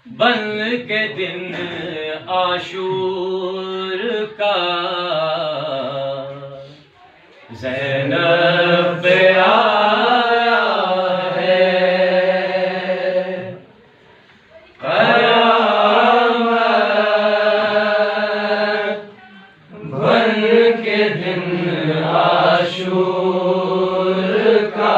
بن کے دن عاشور کا زینب پہ آیا ہے قیامت بن کے دن عاشور کا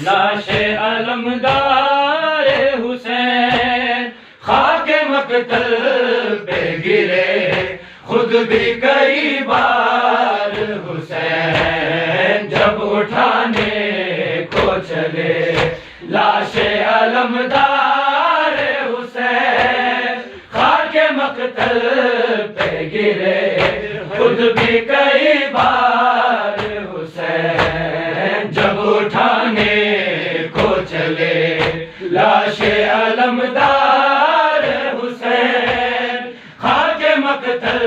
لاش علمدار حسین خاک مقتل پہ گرے خود بھی کئی بار حسین جب اٹھانے کو چلے لاش علمدار حسین خاک مقتل پہ گرے خود بھی کئی بار حسین جب اٹھانے کو چلے لاش علمدار حسین خاک مقتل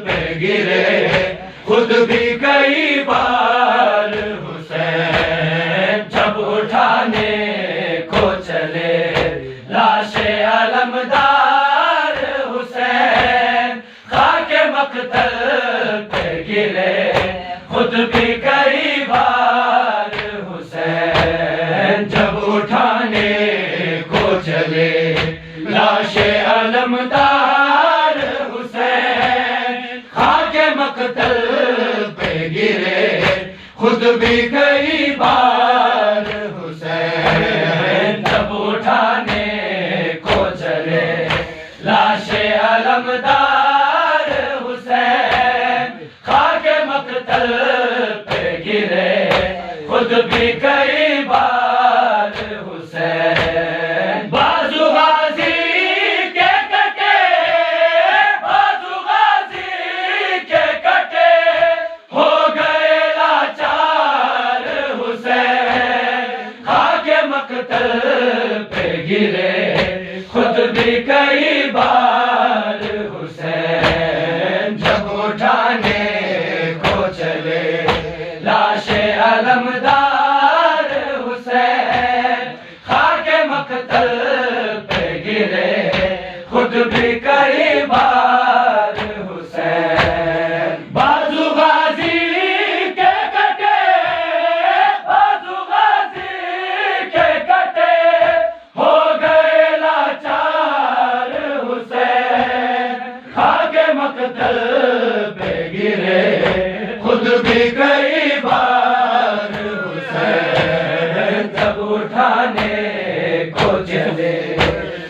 پہ گرے خود بھی کئی بار حسین جب اٹھانے کو چلے لاش علمدار حسین خاک مقتل پہ گرے خود بھی کئی بار حسین جب اٹھانے کو چلے لاش علمدار حسین خاک مقتل پہ گرے خود بھی کئی بار حسین جب اٹھانے کو چلے لاش علمدار حسین خاک مقتل پہ گرے خود بھی کئی بار حسین بازو غازی کے کٹے بازو غازی کے کٹے ہو گئے لاچار حسین خاک مقتل پہ گرے خود بھی کئی بار حسین جب اٹھانے کو چلے لاش علمدار حسین خاک مقتل پہ گرے خود بھی کئی بار حسین بازو غازی کے کٹے بازو غازی کے کٹے ہو گئے لاچار حسین خاک مقتل پہ گرے خود بھی کئی بار حسین جب اٹھانے کو چلے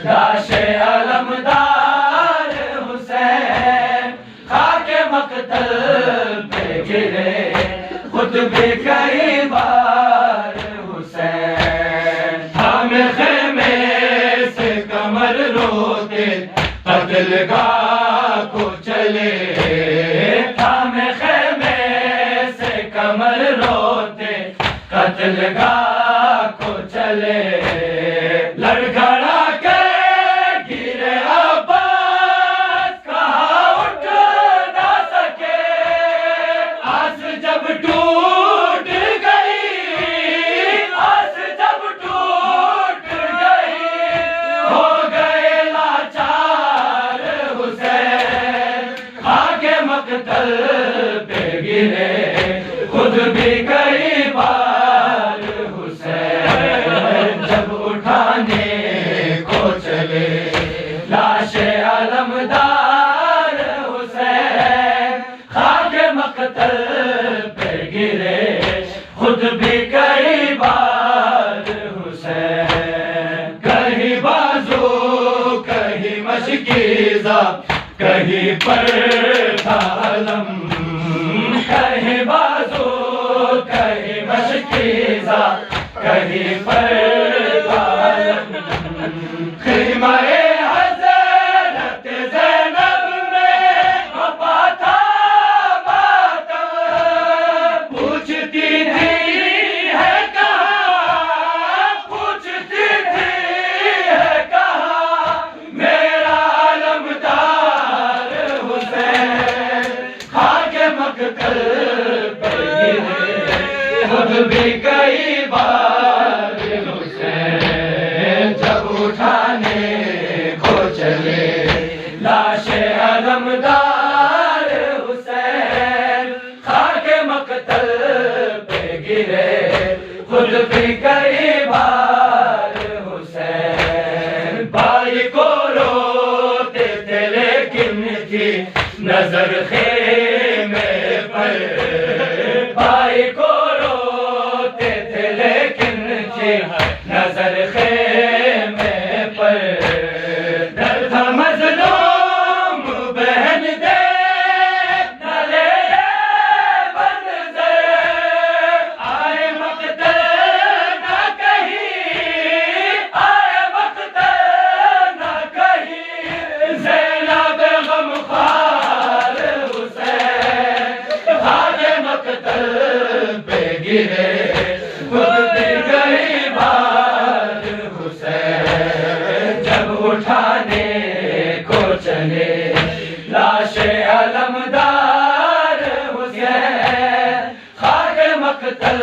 لاش علمدار حسین خاک مقتل پہ گرے خود بھی کئی بار حسین ہم خیمے سے کمر روتے قتل گاہ کو چلے ہم خیمے سے کمر روتے قتل گاہ کو چلے لڑکھڑا کے گرے عباس کہاں اٹھ نہ سکے آس جب ٹوٹ گئی آس جب ٹوٹ گئی ہو گئے لاچار حسین خاک مقتل پہ گرے خود بھی کئی بار حسین جب اٹھانے کو چلے لاش علمدار حسین خاک مقتل پہ گرے خود بھی کئی بار حسین کہیں بازو کہیں مشکیزہ کہیں پر تھا علم کہیں بازو کہیں مشکیزہ کہیں پر تھا علم خیمہ حضرت زینب میں بپا تھا ماتم پوچھتی تھی ہے کہاں پوچھتی تھی ہے کہاں میرا علمدار حسین خاک مقتل پہ گرے خود بھی کئی بار حسین جب اٹھانے کو چلے لاش علمدار حسین خاک مقتل پہ گرے خود بھی کئی بار حسین بھائی کو روتے تھے لیکن تھی نظر خیمے پر بھائی کو روتے تھے لیکن تھی نظر خیمے پر ڈر تھا مظلوم بہن دے نہ لے منظر آئے مقتل نہ کہیں آئے مقتل نہ کہیں زینب غمخوار حسین خاک مقتل پہ گرے خود بھی کئی بار حسین جب اٹھانے کو چلے لاش علمدار حسین خاک مقتل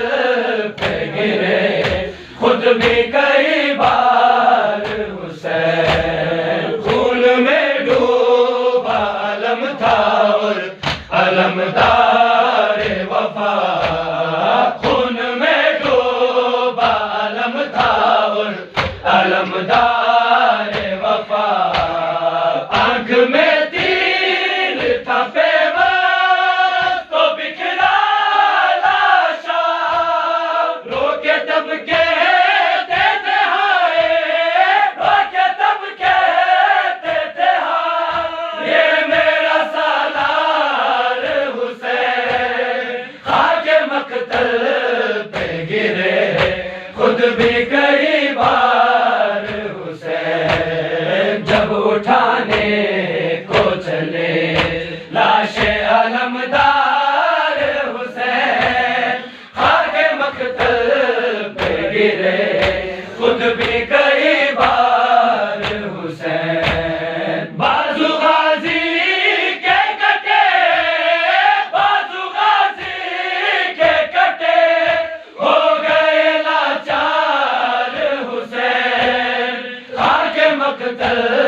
پہ گرے خود بھی کئی بار حسین خون میں ڈوبا علم تھا اور علمدار وفا خون میں ڈوبا علم تھا اور علمدار وفا آنکھ میں تیر تھا پیوست تو بکھرا لاشا رو کے تب کہتے تھے ہائے رو کے تب کہتے تھے ہائے یہ میرا سالار حسین خاک مقتل پہ گرے خود بھی کئی بار حسین جب اٹھانے کو چلے لاش علمدار حسین خاک مقتل پہ گرے خود بھی کئی بار حسین بازو غازی کے کٹے بازو غازی کے کٹے ہو گئے لاچار حسین خاک مقتل